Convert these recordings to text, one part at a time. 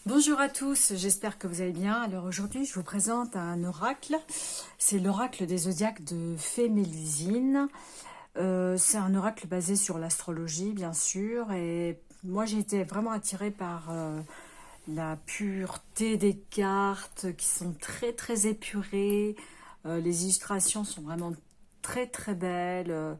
Bonjour à tous, j'espère que vous allez bien. Alors aujourd'hui, je vous présente un oracle. C'est l'oracle des zodiaques de Fée Mélusine. C'est un oracle basé sur l'astrologie, bien sûr. Et moi, j'ai été vraiment attirée par la pureté des cartes qui sont très, très épurées. Les illustrations sont vraiment très, très belles,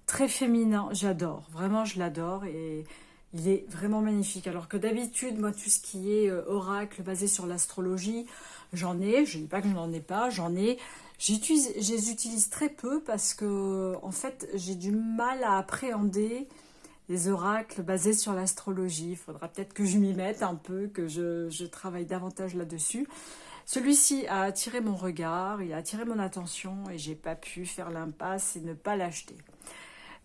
très féminin. J'adore, vraiment, je l'adore. Et il est vraiment magnifique. Alors que d'habitude, moi, tout ce qui est oracle basé sur l'astrologie, j'en ai. Je ne dis pas que je n'en ai pas, j'en ai. Je les utilise très peu parce que, en fait, j'ai du mal à appréhender les oracles basés sur l'astrologie. Il faudra peut-être que je m'y mette un peu, que je travaille davantage là-dessus. Celui-ci a attiré mon regard, il a attiré mon attention et j'ai pas pu faire l'impasse et ne pas l'acheter.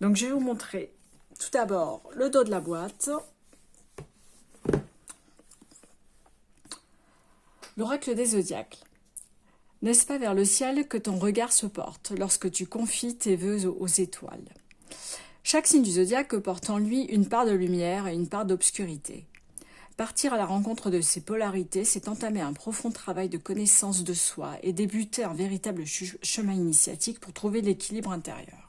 Donc je vais vous montrer tout d'abord le dos de la boîte. L'oracle des zodiaques. N'est-ce pas vers le ciel que ton regard se porte lorsque tu confies tes vœux aux étoiles? Chaque signe du zodiaque porte en lui une part de lumière et une part d'obscurité. Partir à la rencontre de ces polarités, c'est entamer un profond travail de connaissance de soi et débuter un véritable chemin initiatique pour trouver l'équilibre intérieur.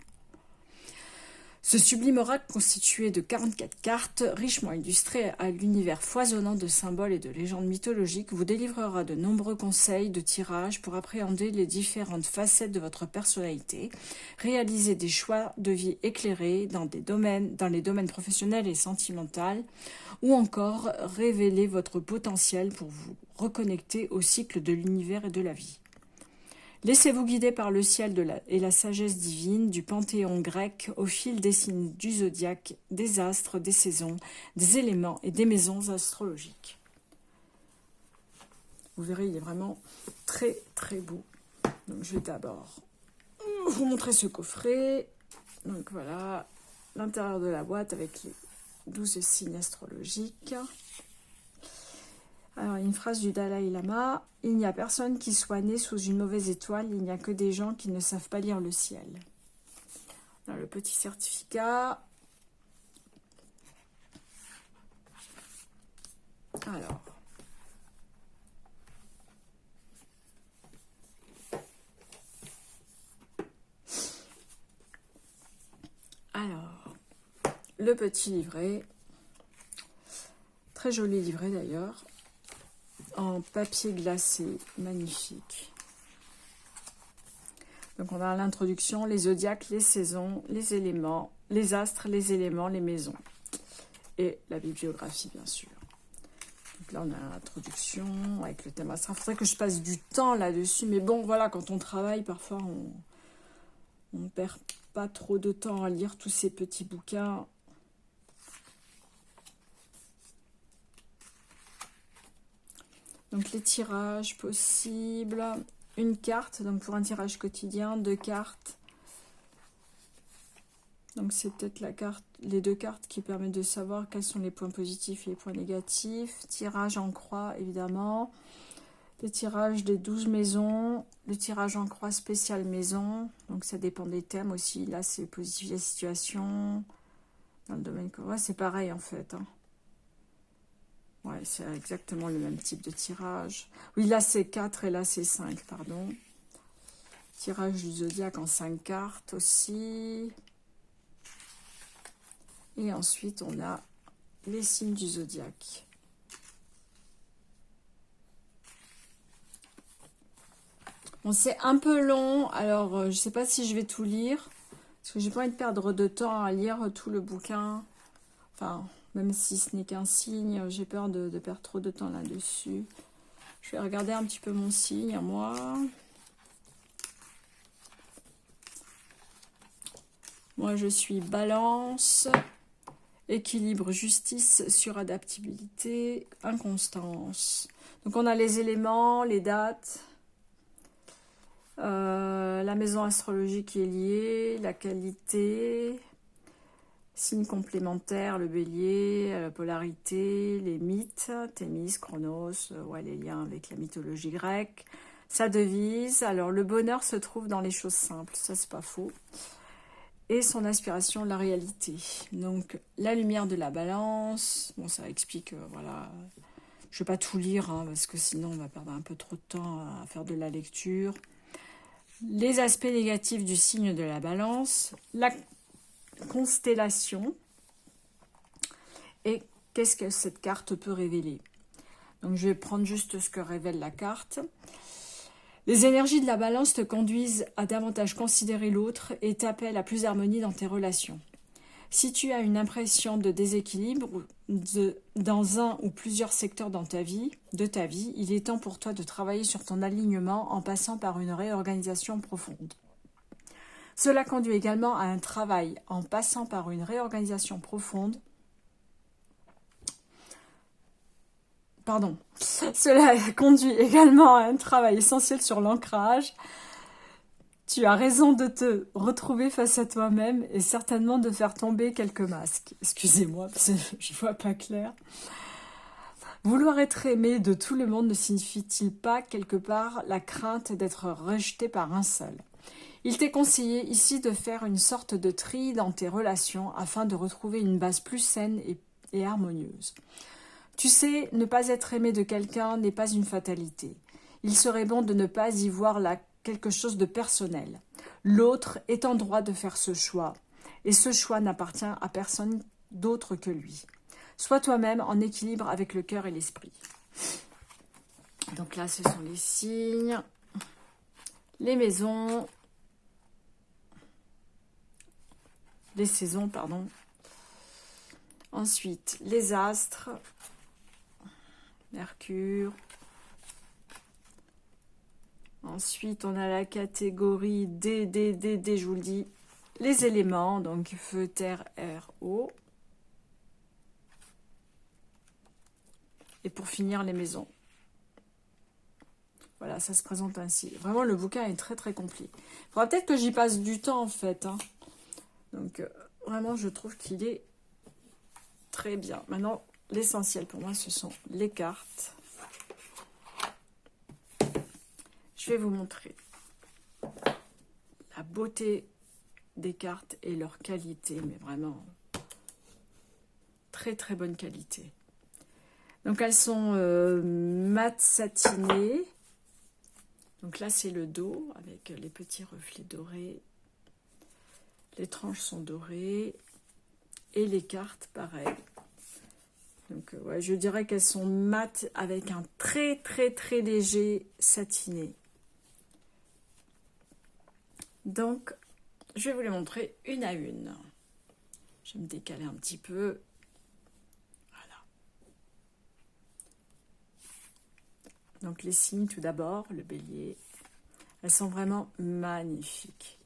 Ce sublime oracle constitué de 44 cartes, richement illustrées à l'univers foisonnant de symboles et de légendes mythologiques, vous délivrera de nombreux conseils de tirage pour appréhender les différentes facettes de votre personnalité, réaliser des choix de vie éclairés dans les domaines professionnels et sentimentaux, ou encore révéler votre potentiel pour vous reconnecter au cycle de l'univers et de la vie. Laissez-vous guider par le ciel et la sagesse divine du panthéon grec au fil des signes du zodiaque, des astres, des saisons, des éléments et des maisons astrologiques. Vous verrez, il est vraiment très très beau. Donc je vais d'abord vous montrer ce coffret. Donc voilà, l'intérieur de la boîte avec les 12 signes astrologiques. Alors, une phrase du Dalai Lama. Il n'y a personne qui soit né sous une mauvaise étoile, il n'y a que des gens qui ne savent pas lire le ciel. Alors, le petit certificat. Alors, le petit livret. Très joli livret d'ailleurs. En papier glacé, magnifique. Donc on a l'introduction, les zodiaques, les saisons, les éléments, les astres, les éléments, les maisons. Et la bibliographie, bien sûr. Donc là, on a l'introduction avec le thème astral. Il faudrait que je passe du temps là-dessus. Mais bon, voilà, quand on travaille, parfois, on ne perd pas trop de temps à lire tous ces petits bouquins. Donc les tirages possibles, une carte, donc pour un tirage quotidien, 2 cartes. Donc c'est peut-être les 2 cartes qui permettent de savoir quels sont les points positifs et les points négatifs. Tirage en croix, évidemment. Le tirage des 12 maisons, le tirage en croix spécial maison. Donc ça dépend des thèmes aussi. Là c'est positif la situation. Dans le domaine que c'est pareil en fait. Ouais, c'est exactement le même type de tirage. Oui, là c'est 4 et là c'est 5, pardon. Tirage du zodiaque en 5 cartes aussi. Et ensuite, on a les signes du zodiaque. Bon, c'est un peu long, alors je ne sais pas si je vais tout lire. Parce que j'ai pas envie de perdre de temps à lire tout le bouquin. Enfin, même si ce n'est qu'un signe, j'ai peur de perdre trop de temps là-dessus. Je vais regarder un petit peu mon signe à moi. Moi, je suis Balance, équilibre, justice, suradaptabilité, inconstance. Donc, on a les éléments, les dates, la maison astrologique qui est liée, la qualité, signes complémentaires, le bélier, la polarité, les mythes, Thémis, Chronos, les liens avec la mythologie grecque, sa devise. Alors, le bonheur se trouve dans les choses simples, ça c'est pas faux. Et son aspiration, la réalité. Donc, la lumière de la balance, bon, ça explique, voilà, Je ne vais pas tout lire, hein, parce que sinon on va perdre un peu trop de temps à faire de la lecture. Les aspects négatifs du signe de la balance, la constellation, et qu'est-ce que cette carte peut révéler. Donc je vais prendre juste ce que révèle la carte. Les énergies de la balance te conduisent à davantage considérer l'autre et t'appellent à plus d'harmonie dans tes relations. Si tu as une impression de déséquilibre dans un ou plusieurs secteurs de ta vie, il est temps pour toi de travailler sur ton alignement en passant par une réorganisation profonde. Cela conduit également à un travail en passant par une réorganisation profonde. Cela conduit également à un travail essentiel sur l'ancrage. Tu as raison de te retrouver face à toi-même et certainement de faire tomber quelques masques. Excusez-moi, parce que je vois pas clair. Vouloir être aimé de tout le monde ne signifie-t-il pas quelque part la crainte d'être rejeté par un seul? Il t'est conseillé ici de faire une sorte de tri dans tes relations afin de retrouver une base plus saine et harmonieuse. Tu sais, ne pas être aimé de quelqu'un n'est pas une fatalité. Il serait bon de ne pas y voir quelque chose de personnel. L'autre est en droit de faire ce choix, et ce choix n'appartient à personne d'autre que lui. Sois toi-même en équilibre avec le cœur et l'esprit. Donc là, ce sont les signes, les maisons, les saisons, pardon. Ensuite, les astres, Mercure. Ensuite, on a la catégorie D, je vous le dis, les éléments, donc feu, terre, air, eau. Et pour finir, les maisons. Voilà, ça se présente ainsi. Vraiment, le bouquin est très très complet. Il faudra peut-être que j'y passe du temps en fait. Hein. Donc, vraiment, je trouve qu'il est très bien. Maintenant, l'essentiel pour moi, ce sont les cartes. Je vais vous montrer la beauté des cartes et leur qualité, mais vraiment très très bonne qualité. Donc elles sont mat satinées. Donc là c'est le dos avec les petits reflets dorés. Les tranches sont dorées et les cartes pareil. Donc ouais, je dirais qu'elles sont mat avec un très très très léger satiné. Donc je vais vous les montrer une à une. Je vais me décaler un petit peu. Donc les signes tout d'abord, le bélier, elles sont vraiment magnifiques.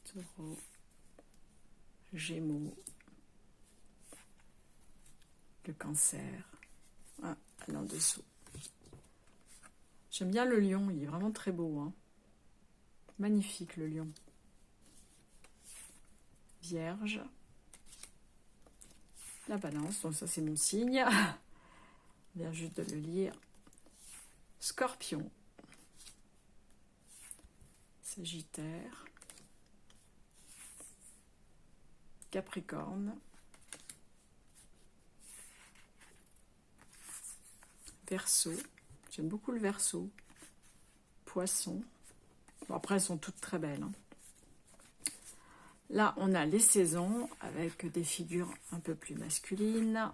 Taureau, Gémeaux, le Cancer, là en dessous. J'aime bien le lion, il est vraiment très beau. Hein. Magnifique le lion. Vierge, la balance, donc ça c'est mon signe. Je viens juste de le lire. Scorpion, Sagittaire, Capricorne, Verseau, j'aime beaucoup le Verseau, Poisson, bon, après elles sont toutes très belles. Hein. Là on a les saisons avec des figures un peu plus masculines,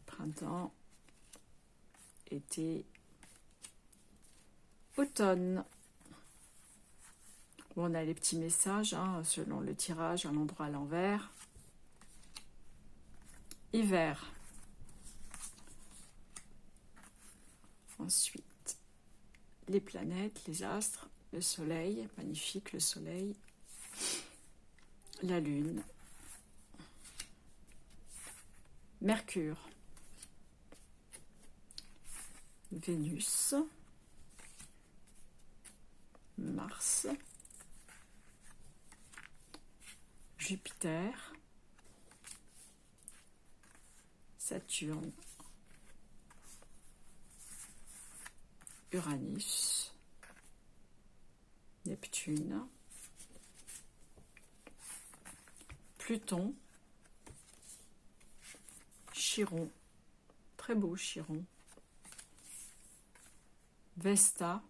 printemps, été, automne. Bon, on a les petits messages hein, selon le tirage, un endroit à l'envers. Hiver. Ensuite, les planètes, les astres, le soleil, magnifique le soleil. La lune. Mercure. Vénus. Mars. Jupiter, Saturne, Uranus, Neptune, Pluton, Chiron, très beau, Chiron. Vesta.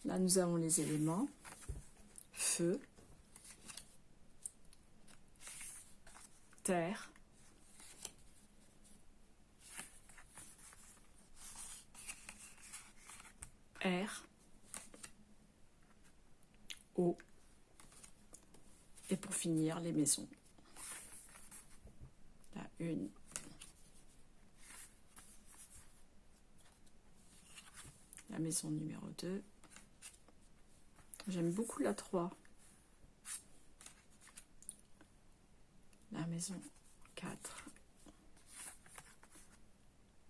Là, nous avons les éléments. Feu. Terre. Air. Eau. Et pour finir, les maisons. La une. La maison numéro 2. J'aime beaucoup la 3. La maison 4.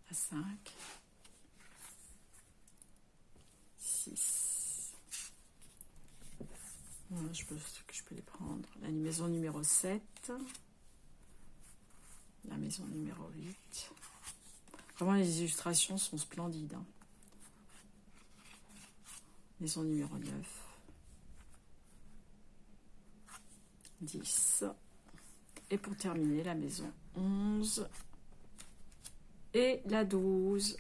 La 5. 6. Voilà, je peux les prendre. La maison numéro 7. La maison numéro 8. Vraiment, les illustrations sont splendides. Hein. Maison numéro 9. 10. Et pour terminer, la maison 11. Et la 12.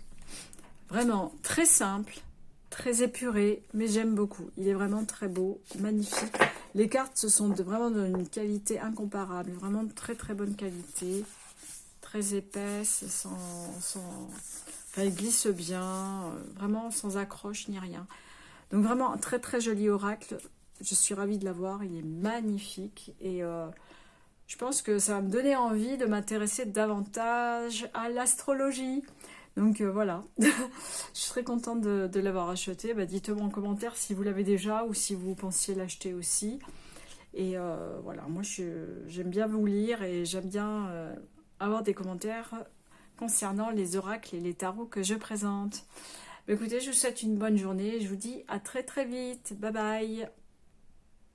Vraiment très simple, très épuré, mais j'aime beaucoup. Il est vraiment très beau, magnifique. Les cartes sont vraiment d'une qualité incomparable, vraiment de très très bonne qualité. Très épaisse, enfin, elle glisse bien, vraiment sans accroche ni rien. Donc vraiment un très très joli oracle. Je suis ravie de l'avoir, il est magnifique et je pense que ça va me donner envie de m'intéresser davantage à l'astrologie. Donc voilà, je suis très contente de l'avoir acheté. Bah, dites-moi en commentaire si vous l'avez déjà ou si vous pensiez l'acheter aussi. Et voilà, moi j'aime bien vous lire et j'aime bien avoir des commentaires concernant les oracles et les tarots que je présente. Écoutez, je vous souhaite une bonne journée. Je vous dis à très très vite. Bye bye.